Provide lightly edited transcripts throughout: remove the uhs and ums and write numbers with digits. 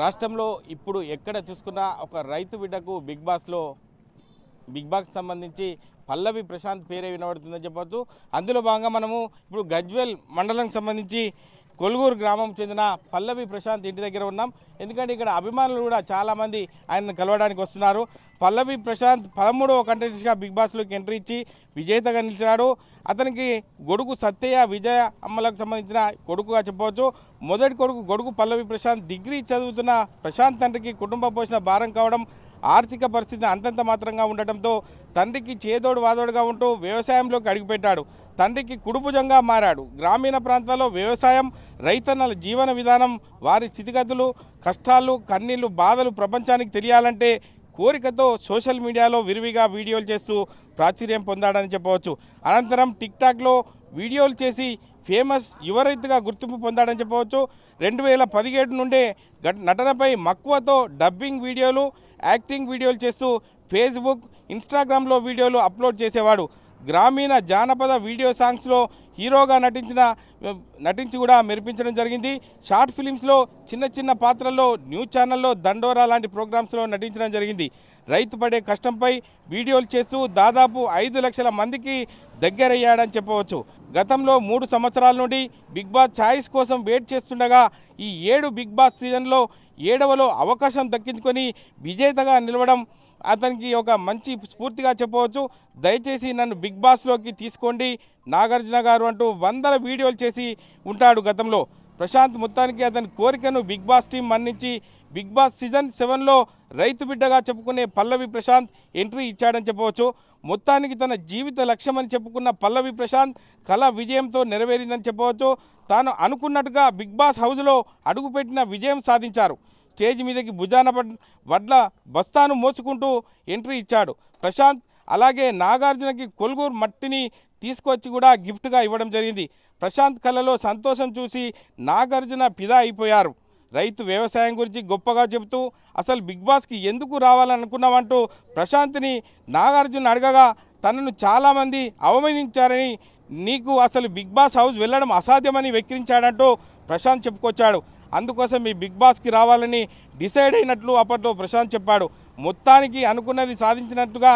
రాష్ట్రంలో ఇప్పుడు ఎక్కడ చూసుకున్నా ఒక రైతు బిడ్డకు బిగ్ బాస్ సంబంధించి పల్లవి ప్రశాంత్ పేరే వినబడుతుందని చెప్పొచ్చు. అందులో భాగంగా మనము ఇప్పుడు గజ్వేల్ మండలానికి సంబంధించి కొల్గూరు గ్రామం చెందిన పల్లవి ప్రశాంత్ ఇంటి దగ్గర ఉన్నాం. ఎందుకంటే ఇక్కడ అభిమానులు కూడా చాలామంది ఆయనను కలవడానికి వస్తున్నారు. పల్లవి ప్రశాంత్ 13వ కంటెస్టెంట్గా బిగ్ బాస్లోకి ఎంట్రీ ఇచ్చి విజేతగా నిలిచాడు. అతనికి గొడుగు సత్యయ్య విజయ అమ్మలకు సంబంధించిన కొడుకుగా చెప్పవచ్చు. మొదటి కొడుకు గొడుగు పల్లవి ప్రశాంత్ డిగ్రీ చదువుతున్న ప్రశాంత్ తండ్రికి కుటుంబ పోషణ భారం కావడం, ఆర్థిక పరిస్థితి అంతంత మాత్రంగా ఉండటంతో తండ్రికి చేదోడు వాదోడుగా ఉంటూ వ్యవసాయంలోకి అడుగుపెట్టాడు. తండ్రికి కుడుభుజంగా మారాడు. గ్రామీణ ప్రాంతాల్లో వ్యవసాయం, రైతన్నల జీవన విధానం, వారి స్థితిగతులు, కష్టాలు, కన్నీళ్లు, బాధలు ప్రపంచానికి తెలియాలంటే కోరికతో సోషల్ మీడియాలో విరివిగా వీడియోలు చేస్తూ ప్రాచుర్యం పొందాడని చెప్పవచ్చు. అనంతరం టిక్టాక్లో వీడియోలు చేసి ఫేమస్ యువ రైతుగా గుర్తింపు పొందాడని చెప్పవచ్చు. 2017 నుండే నటనపై మక్కువతో డబ్బింగ్ వీడియోలు, యాక్టింగ్ వీడియోలు చేస్తూ ఫేస్బుక్, ఇన్స్టాగ్రామ్లో వీడియోలు అప్లోడ్ చేసేవాడు. గ్రామీణ జానపద వీడియో సాంగ్స్లో హీరోగా నటించి కూడా మెరిపించడం జరిగింది. షార్ట్ ఫిలిమ్స్లో చిన్న చిన్న పాత్రల్లో న్యూస్ ఛానల్లో దండోరా లాంటి ప్రోగ్రామ్స్లో నటించడం జరిగింది. రైతు పడే కష్టంపై వీడియోలు చేస్తూ దాదాపు 5 లక్షల మందికి దగ్గరయ్యాడని చెప్పవచ్చు. గతంలో 3 సంవత్సరాల నుండి బిగ్ బాస్ ఛాయిస్ కోసం వెయిట్ చేస్తుండగా ఈ 7 బిగ్ బాస్ సీజన్లో 7వలో అవకాశం దక్కించుకొని విజేతగా నిలవడం అతనికి ఒక మంచి స్ఫూర్తిగా చెప్పవచ్చు. దయచేసి నన్ను బిగ్ బాస్లోకి తీసుకోండి నాగార్జున గారు అంటూ వందల వీడియోలు చేసి ఉంటాడు గతంలో. ప్రశాంత్ మొత్తానికి అతని కోరికను బిగ్ బాస్ టీం మన్నించి బిగ్ బాస్ సీజన్ 7లో రైతు బిడ్డగా చెప్పుకునే పల్లవి ప్రశాంత్ ఎంట్రీ ఇచ్చాడని చెప్పవచ్చు. మొత్తానికి తన జీవిత లక్ష్యమని చెప్పుకున్న పల్లవి ప్రశాంత్ కళ విజయంతో నెరవేరిందని చెప్పవచ్చు. తాను అనుకున్నట్టుగా బిగ్ బాస్ హౌస్లో అడుగుపెట్టిన విజయం సాధించారు. స్టేజ్ మీదకి భుజాన వడ్ల బస్తాను మోసుకుంటూ ఎంట్రీ ఇచ్చాడు ప్రశాంత్. అలాగే నాగార్జునకి కొల్గూరు మట్టిని తీసుకొచ్చి కూడా గిఫ్ట్గా ఇవ్వడం జరిగింది. ప్రశాంత్ కళలో సంతోషం చూసి నాగార్జున ఫిదా అయిపోయారు. రైతు వ్యవసాయం గురించి గొప్పగా చెబుతూ అసలు బిగ్ బాస్కి ఎందుకు రావాలనుకున్నామంటూ ప్రశాంత్ని నాగార్జున అడగగా తనను చాలామంది అవమానించారని, నీకు అసలు బిగ్ బాస్ హౌస్ వెళ్ళడం అసాధ్యమని వెక్కిరించాడంటూ ప్రశాంత్ చెప్పుకొచ్చాడు. అందుకోసం ఈ బిగ్ బాస్కి రావాలని డిసైడ్ అయినట్లు అప్పట్లో ప్రశాంత్ చెప్పాడు. మొత్తానికి అనుకున్నది సాధించినట్టుగా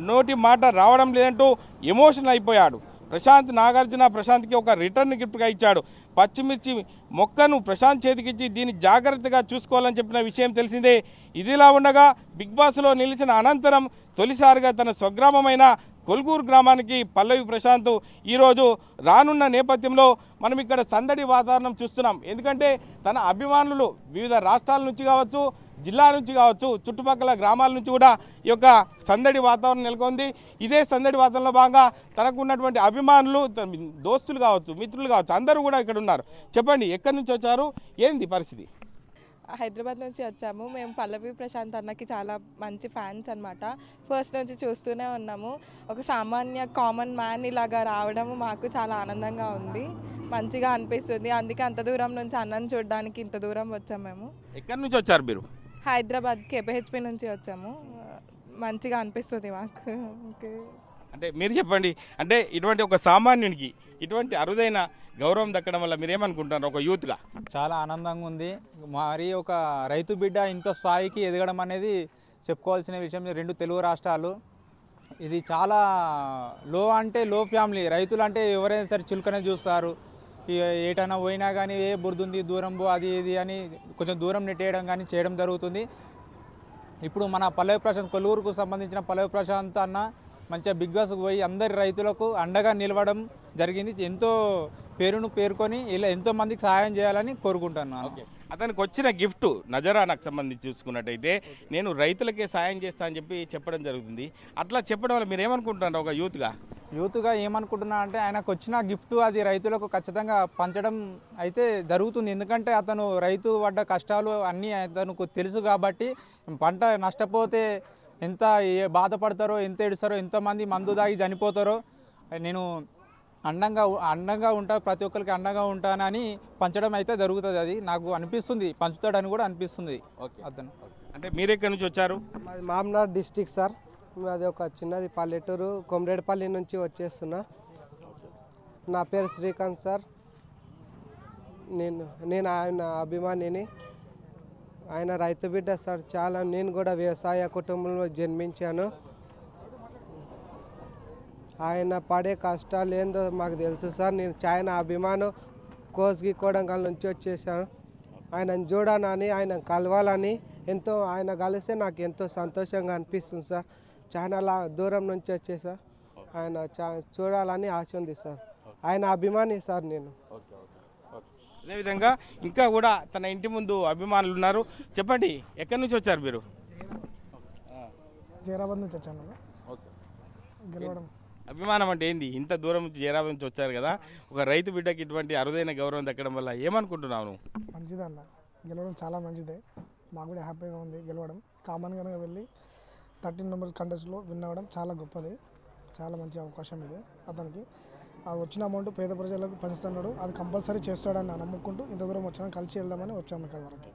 నోటి మాట రావడం లేదంటూ ఎమోషనల్ అయిపోయాడు ప్రశాంత్. నాగార్జున ప్రశాంత్కి ఒక రిటర్న్ గిఫ్ట్గా ఇచ్చాడు. పచ్చిమిర్చి మొక్కను ప్రశాంత్ చేతికిచ్చి దీన్ని జాగ్రత్తగా చూసుకోవాలని చెప్పిన విషయం తెలిసిందే. ఇదిలా ఉండగా బిగ్ బాస్లో నిలిచిన అనంతరం తొలిసారిగా తన స్వగ్రామమైన కొల్గూరు గ్రామానికి పల్లవి ప్రశాంత్ ఈరోజు రానున్న నేపథ్యంలో మనం ఇక్కడ సందడి వాతావరణం చూస్తున్నాం. ఎందుకంటే తన అభిమానులు వివిధ రాష్ట్రాల నుంచి కావచ్చు, జిల్లా నుంచి కావచ్చు, చుట్టుపక్కల గ్రామాల నుంచి కూడా ఈ యొక్క సందడి వాతావరణం నెలకొంది. ఇదే సందడి వాతావరణంలో భాగంగా తనకు ఉన్నటువంటి అభిమానులు, దోస్తులు కావచ్చు, మిత్రులు కావచ్చు, అందరూ కూడా ఇక్కడ ఉన్నారు. చెప్పండి, ఎక్కడి నుంచి వచ్చారు, ఏంది పరిస్థితి? హైదరాబాద్ నుంచి వచ్చాము. మేము పల్లవి ప్రశాంత్ అన్నకి చాలా మంచి ఫ్యాన్స్ అనమాట. ఫస్ట్ నుంచి చూస్తూనే ఉన్నాము. ఒక సామాన్య కామన్ మ్యాన్ ఇలాగా రావడం మాకు చాలా ఆనందంగా ఉంది, మంచిగా అనిపిస్తుంది. అందుకే అంత దూరం నుంచి అన్నను చూడడానికి ఇంత దూరం వచ్చాము. మేము ఎక్కడి నుంచి వచ్చారు మీరు? హైదరాబాద్ KPHP నుంచి వచ్చాము. మంచిగా అనిపిస్తుంది మాకు. అంటే మీరు చెప్పండి, అంటే ఇటువంటి ఒక సామాన్యునికి ఇటువంటి అరుదైన గౌరవం దక్కడం వల్ల మీరేమనుకుంటున్నారు ఒక యూత్గా? చాలా ఆనందంగా ఉంది. మరి ఒక రైతు బిడ్డ ఇంత స్థాయికి ఎదగడం అనేది చెప్పుకోవాల్సిన విషయం. 2 తెలుగు రాష్ట్రాలు, ఇది చాలా లో ఫ్యామిలీ. రైతులు అంటే ఎవరైనా సరే చులకనే చూస్తారు. ఏటైనా పోయినా కానీ ఏ బురదుంది దూరం పో అది ఇది అని కొంచెం దూరం నెట్టేయడం కానీ చేయడం జరుగుతుంది. ఇప్పుడు మన పల్లవి ప్రశాంత్, కొల్లూరుకు సంబంధించిన పల్లవి ప్రశాంత్ అన్న మంచిగా బిగ్ బాస్కి పోయి అందరి రైతులకు అండగా నిలవడం జరిగింది. ఎంతో పేరును పేర్కొని ఇలా ఎంతో మందికి సహాయం చేయాలని కోరుకుంటున్నాను. అతనికి వచ్చిన గిఫ్ట్ నజరానాకు సంబంధించి చూసుకున్నట్టయితే నేను రైతులకే సాయం చేస్తా అని చెప్పి చెప్పడం జరుగుతుంది. అట్లా చెప్పడం వల్ల మీరు ఏమనుకుంటున్నారు ఒక యూత్గా ఏమనుకుంటున్నా అంటే ఆయనకు వచ్చిన గిఫ్ట్ అది రైతులకు ఖచ్చితంగా పంచడం అయితే జరుగుతుంది. ఎందుకంటే అతను రైతు పడ్డ కష్టాలు అన్నీ అతనికి తెలుసు కాబట్టి, పంట నష్టపోతే ఎంత బాధపడతారో, ఎంత ఏడుస్తారో, ఎంతమంది మందు దాగి చనిపోతారో, నేను అండంగా ఉంటా, ప్రతి ఒక్కరికి అండంగా ఉంటానని పంచడం అయితే జరుగుతుంది. అది నాకు అనిపిస్తుంది, పంచుతాడని కూడా అనిపిస్తుంది. అతను అంటే మీరు ఎక్కడి నుంచి వచ్చారు? మాది మామ్నాడ్ డిస్ట్రిక్ట్ సార్. అది ఒక చిన్నది పల్లెటూరు, కొమరేడుపల్లి నుంచి వచ్చేస్తున్నా. నా పేరు శ్రీకాంత్ సార్. నేను ఆయన అభిమానిని. ఆయన రైతు బిడ్డ సార్. చాలా నేను కూడా వ్యవసాయ కుటుంబంలో జన్మించాను. ఆయన పడే కష్టాలు ఏందో మాకు తెలుసు సార్. నేను చాలా అభిమానం కోస్గి కోడంగల్ నుంచి వచ్చేసాను. ఆయనను చూడాలని, ఆయన కలవాలని ఎంతో, ఆయన కలిస్తే నాకు ఎంతో సంతోషంగా అనిపిస్తుంది సార్. చాలా దూరం నుంచి వచ్చేసా ఆయన చూడాలని ఆశ ఉంది సార్. ఆయన అభిమాని సార్ నేను. అదేవిధంగా ఇంకా కూడా తన ఇంటి ముందు అభిమానులు ఉన్నారు. చెప్పండి, ఎక్కడి నుంచి వచ్చారు మీరు? జైరాబాద్ నుంచి వచ్చాను. గెలవడం అభిమానం అంటే ఏంది? ఇంత దూరం నుంచి జైరాబాద్ నుంచి వచ్చారు కదా, ఒక రైతు బిడ్డకి ఇటువంటి అరుదైన గౌరవం దక్కడం వల్ల ఏమనుకుంటున్నావు నువ్వు? మంచిదన్న, గెలవడం చాలా మంచిదే. మాకు కూడా హ్యాపీగా ఉంది గెలవడం. కామన్గానే వెళ్ళి 13 మెంబర్స్ కంటెస్ట్లో విన్ అవ్వడం చాలా గొప్పది. చాలా మంచి అవకాశం ఇది అతనికి. ఆ వచ్చిన అమౌంట్ పేద ప్రజలకు పంచుతున్నాడు. అది కంపల్సరీ చేస్తాడని నమ్ముకుంటూ ఇంత దూరం వచ్చాను, కలిసి వెళ్దామని వచ్చాము ఇక్కడ వరకు.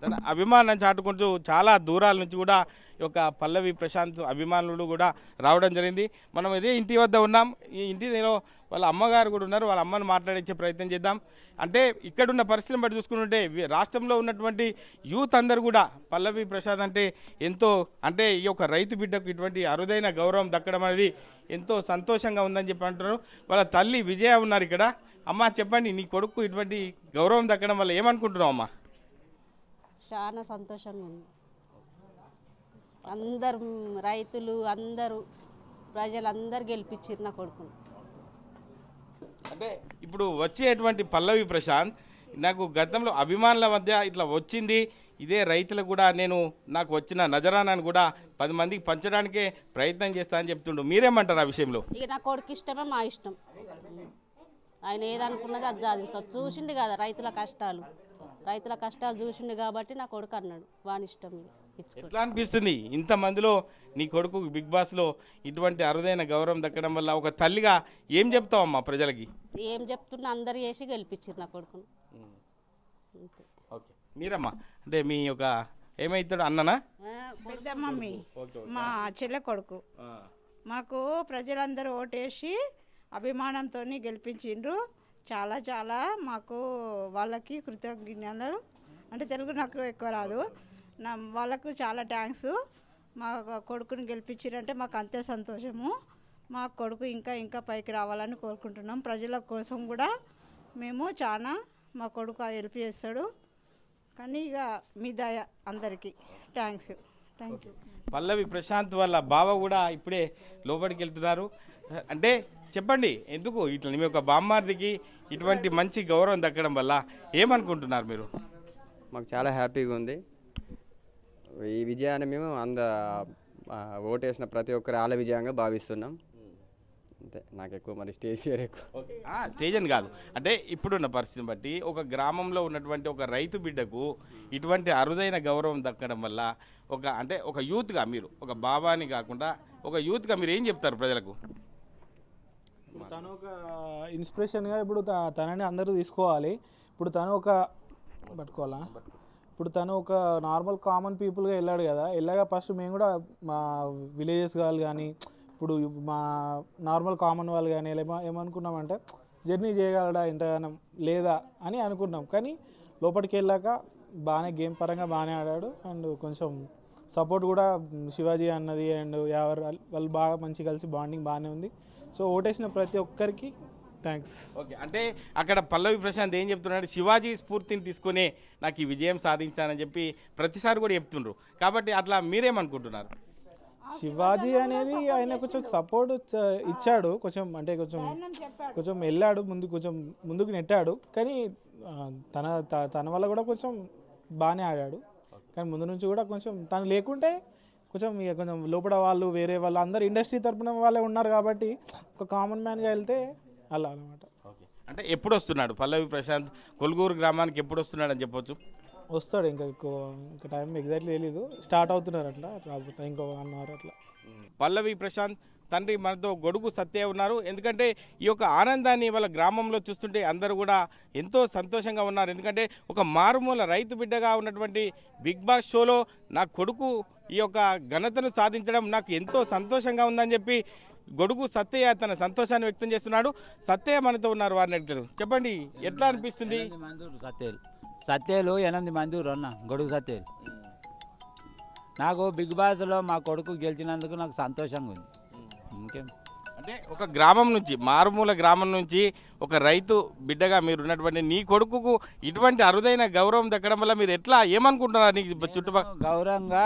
తన అభిమానం చాటుకుంటూ చాలా దూరాల నుంచి కూడా ఈ యొక్క పల్లవి ప్రశాంత్ అభిమానులు కూడా రావడం జరిగింది. మనం ఇదే ఇంటి వద్ద ఉన్నాం. ఈ ఇంటి నేను వాళ్ళ అమ్మగారు కూడా ఉన్నారు. వాళ్ళ అమ్మని మాట్లాడించే ప్రయత్నం చేద్దాం. అంటే ఇక్కడున్న పరిస్థితిని బట్టి చూసుకుంటుంటే రాష్ట్రంలో ఉన్నటువంటి యూత్ అందరూ కూడా పల్లవి ప్రశాంత్ అంటే ఎంతో, అంటే ఈ యొక్క రైతు బిడ్డకు ఇటువంటి అరుదైన గౌరవం దక్కడం అనేది ఎంతో సంతోషంగా ఉందని చెప్పి అంటున్నారు. వాళ్ళ తల్లి విజయ ఉన్నారు ఇక్కడ. అమ్మ చెప్పండి, నీ కొడుకు ఇటువంటి గౌరవం దక్కడం వల్ల ఏమనుకుంటున్నావు అమ్మ? చాలా సంతోషంగా ఉంది. అందరు రైతులు, అందరూ ప్రజలందరూ గెలిపించారు నా కొడుకుని. అంటే ఇప్పుడు వచ్చేటువంటి పల్లవి ప్రశాంత్ నాకు గతంలో అభిమానుల మధ్య ఇట్లా వచ్చింది, ఇదే రైతులకు కూడా నేను నాకు వచ్చిన నజరానాన్ని కూడా 10 మందికి పంచడానికే ప్రయత్నం చేస్తా అని చెప్తుండు. మీరేమంటారు ఆ విషయంలో? ఇక నా కొడుకు ఇష్టమే మా ఇష్టం. ఆయన ఏదనుకున్నది అది సాధిస్తాడు. చూసిండు కదా రైతుల కష్టాలు చూసిండు కాబట్టి నా కొడుకు అన్నాడు వాని ఇష్టం. ఎట్లా అనిపిస్తుంది ఇంతమందిలో నీ కొడుకు బిగ్ బాస్లో ఇటువంటి అరుదైన గౌరవం దక్కడం వల్ల? ఒక తల్లిగా ఏం చెప్తావమ్మా ప్రజలకి? ఏం చెప్తున్నా, అందరు చేసి గెలిపించారు నా కొడుకును. ఓకే, మీరమ్మా అంటే మీ యొక్క ఏమైతాడు అన్ననా? పెద్ద మమ్మీ, మా చెల్లె కొడుకు. మాకు ప్రజలందరూ ఓటేసి అభిమానంతో గెలిపించిండ్రు. చాలా చాలా మాకు వాళ్ళకి కృతజ్ఞతలు. అంటే తెలుగు నాకు ఎక్కువ రాదు. వాళ్ళకు చాలా థ్యాంక్స్. మా కొడుకుని గెలిపించారంటే మాకు అంతే సంతోషము. మా కొడుకు ఇంకా ఇంకా పైకి రావాలని కోరుకుంటున్నాం. ప్రజల కోసం కూడా మేము చాలా, మా కొడుకు హెల్ప్ చేస్తాడు. కానీ ఇక మీ దయ అందరికీ థ్యాంక్ యూ. పల్లవి ప్రశాంత్ వాళ్ళ బావ కూడా ఇప్పుడే లోపలికి వెళ్తున్నారు. అంటే చెప్పండి, ఎందుకు ఇట్లా మీ యొక్క బామ్మార్దికి ఇటువంటి మంచి గౌరవం దక్కడం వల్ల ఏమనుకుంటున్నారు మీరు? మాకు చాలా హ్యాపీగా ఉంది. ఈ విజయాన్ని మేము ఓటేసిన ప్రతి ఒక్కరి ఆల విజయంగా భావిస్తున్నాం. అంతే, నాకు ఎక్కువ మరి స్టేజ్ ఫియర్ ఎక్కువ. స్టేజ్ అని కాదు, అంటే ఇప్పుడున్న పరిస్థితిని బట్టి ఒక గ్రామంలో ఉన్నటువంటి ఒక రైతు బిడ్డకు ఇటువంటి అరుదైన గౌరవం దక్కడం వల్ల ఒక యూత్గా మీరు, ఒక బాబాని కాకుండా ఒక యూత్గా మీరు ఏం చెప్తారు ప్రజలకు? తను ఒక ఇన్స్పిరేషన్గా ఇప్పుడు తనని అందరూ తీసుకోవాలి. ఇప్పుడు తను ఒక నార్మల్ కామన్ పీపుల్గా వెళ్ళాడు కదా. వెళ్ళాక ఫస్ట్ మేము కూడా మా విలేజెస్ వాళ్ళు కానీ, ఇప్పుడు మా నార్మల్ కామన్ వాళ్ళు కానీ ఏమనుకున్నామంటే జర్నీ చేయగలడా ఇంతగానం లేదా అని అనుకున్నాం. కానీ లోపలికి వెళ్ళాక బాగానే గేమ్ పరంగా బాగానే ఆడాడు. అండ్ కొంచెం సపోర్ట్ కూడా శివాజీ అన్నది అండ్ వాళ్ళు బాగా మంచి కలిసి బాండింగ్ బాగానే ఉంది. సో ఓటేసిన ప్రతి ఒక్కరికి థ్యాంక్స్. ఓకే, అంటే అక్కడ పల్లవి ప్రశాంత్ ఏం చెప్తున్నాడు? శివాజీ స్ఫూర్తిని తీసుకునే నాకు ఈ విజయం సాధించానని చెప్పి ప్రతిసారి కూడా చెప్తుండ్రు. కాబట్టి అట్లా మీరేమనుకుంటున్నారు? శివాజీ అనేది ఆయన కొంచెం సపోర్ట్ ఇచ్చాడు, కొంచెం వెళ్ళాడు ముందుకు నెట్టాడు. కానీ తన వల్ల కూడా కొంచెం బాగానే ఆడాడు. కానీ ముందు నుంచి కూడా కొంచెం తను లేకుంటే కొంచెం లోపల వాళ్ళు వేరే వాళ్ళు అందరు ఇండస్ట్రీ తరపున వాళ్ళే ఉన్నారు కాబట్టి ఒక కామన్ మ్యాన్గా వెళ్తే అలా అనమాట. ఓకే, అంటే ఎప్పుడు వస్తున్నాడు పల్లవి ప్రశాంత్ కొల్గూరు గ్రామానికి? ఎప్పుడు వస్తున్నాడు అని చెప్పొచ్చు? వస్తాడు, ఇంకా టైం ఎగ్జాక్ట్లీ తెలీదు. స్టార్ట్ అవుతున్నారు అట్లా, రాకపోతే ఇంకో 1 hour అట్లా. పల్లవి ప్రశాంత్ తండ్రి మనతో గొడుగు సత్య ఉన్నారు. ఎందుకంటే ఈ యొక్క ఆనందాన్ని వాళ్ళ గ్రామంలో చూస్తుంటే అందరూ కూడా ఎంతో సంతోషంగా ఉన్నారు. ఎందుకంటే ఒక మారుమూల రైతు బిడ్డగా ఉన్నటువంటి బిగ్ బాస్ షోలో నా కొడుకు ఈ యొక్క ఘనతను సాధించడం నాకు ఎంతో సంతోషంగా ఉందని చెప్పి గొడుగు సత్య తన సంతోషాన్ని వ్యక్తం చేస్తున్నాడు. సత్య మనతో ఉన్నారు, వారిని అడుగుతారు. చెప్పండి, ఎట్లా అనిపిస్తుంది? సత్యేలు 8 మంది అన్న గొడుగు సత్యేలు. నాకు బిగ్ బాస్లో మా కొడుకు గెలిచినందుకు నాకు సంతోషంగా ఉంది. ఇంకేం అంటే ఒక గ్రామం నుంచి, మారుమూల గ్రామం నుంచి ఒక రైతు బిడ్డగా మీరు ఉన్నటువంటి నీ కొడుకుకు ఇటువంటి అరుదైన గౌరవం దక్కడం వల్ల మీరు ఎట్లా ఏమనుకుంటున్నారు? నీకు చుట్టుపక్కల గౌరవంగా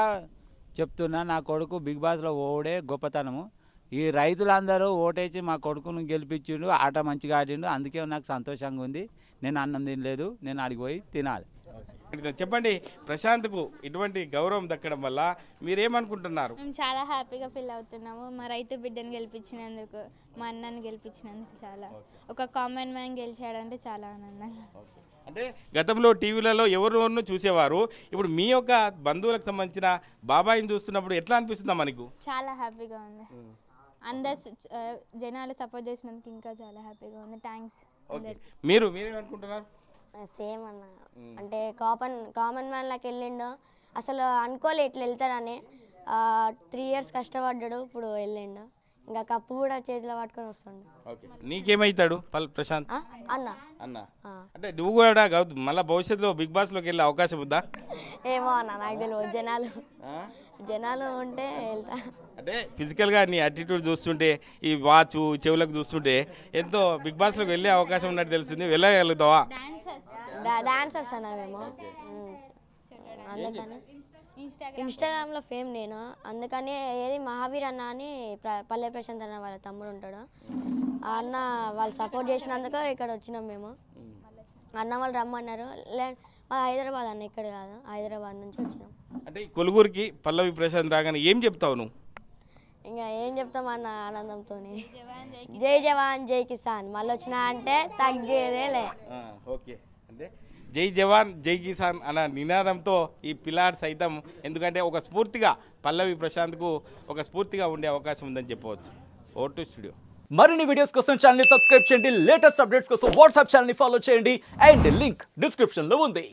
చెప్తున్నా, నా కొడుకు బిగ్ బాస్లో ఓడే గొప్పతనము. ఈ రైతులందరూ ఓటేసి మా కొడుకును గెలిపించిండు, ఆట మంచిగా ఆడిండు, అందుకే నాకు సంతోషంగా ఉంది. నేను అన్నం తినలేదు, నేను ఆడికి పోయి తినాలి. చెప్పండి, ప్రశాంత్కు ఇటువంటి గౌరవం దక్కడం వల్ల మీరేమనుకుంటున్నారు? మేము చాలా హ్యాపీగా ఫీల్ అవుతున్నాము. మా రైతు బిడ్డను గెలిపించినందుకు, మా అన్నను గెలిపించినందుకు చాలా, ఒక కామన్ మ్యాన్ గెలిచాడంటే చాలా ఆనందంగా. అంటే గతంలో టీవీలలో ఎవరినో చూసేవారు, ఇప్పుడు మీ యొక్క బంధువులకు సంబంధించిన బాబాయిని చూస్తున్నప్పుడు ఎట్లా అనిపిస్తుందా మనకు? చాలా హ్యాపీగా ఉంది. అందరు జనాలు సపోర్ట్ చేసినందుకు ఇంకా చాలా హ్యాపీగా ఉంది. థ్యాంక్స్. మీరేమనుకుంటున్నారు? సేమ్ అన్న, అంటే కామన్ మ్యాన్లోకి వెళ్ళిండు. అసలు అనుకోలే ఇట్లా వెళ్తారని. 3 years కష్టపడ్డాడు, ఇప్పుడు వెళ్ళిండు. ఇంకా కప్పు కూడా చేతిలో పట్టుకొని వస్తుండు. నీకేమైతాడు ప్రశాంత్? అన్న అంటే నువ్వు కూడా మళ్ళీ భవిష్యత్తులో బిగ్ బాస్లోకి వెళ్ళే అవకాశం ఉందా? ఏమో అన్న, నాకు తెలియదు. జనాలు ఉంటే వెళ్తా. అంటే ఫిజికల్గా నీ యాటిట్యూడ్ చూస్తుంటే, ఈ వాచ్ చెవులకు చూస్తుంటే ఎంతో బిగ్ బాస్లోకి వెళ్ళే అవకాశం ఉన్నట్టు తెలుస్తుంది. వెళ్ళగలుగుతావా? డాన్సర్స్ అన్న మేము, అందుకని ఇన్స్టాగ్రామ్లో ఫేమ్ నేను. అందుకని ఏది మహావీర్ అన్న అని పల్లె ప్రశాంత్ అన్న వాళ్ళ తమ్ముడు ఉంటాడు. ఆ అన్న వాళ్ళు సపోర్ట్ చేసినందుకు ఇక్కడ వచ్చినాం మేము. అన్న వాళ్ళు రమ్మన్నారు. మాది హైదరాబాద్ అన్న, ఇక్కడ కాదు, హైదరాబాద్ నుంచి వచ్చినాం. అంటే కొలుగురికి పల్లవి ప్రశాంత్ రాగానే ఏం చెప్తావు నువ్వు? ఇంకా ఏం చెప్తాం అన్న, ఆనందంతో జై జవాన్ జై కిసాన్ మళ్ళీ వచ్చినా అంటే తగ్గేదేలే. ఓకే, అంటే జై జవాన్ జై కిసాన్ అన్న నినాదంతో ఈ పిల్లాడు సైతం, ఎందుకంటే ఒక స్ఫూర్తిగా పల్లవి ప్రశాంత్కు ఒక స్ఫూర్తిగా ఉండే అవకాశం ఉందని చెప్పవచ్చు. Vote studio. మరిన్ని వీడియోస్ కోసం ఛానల్ ని సబ్స్క్రైబ్ చేయండి, లేటెస్ట్ అప్డేట్స్ కోసం వాట్సాప్ ఛానల్ ని ఫాలో చేయండి, అండ్ లింక్ డిస్క్రిప్షన్ లో ఉంది.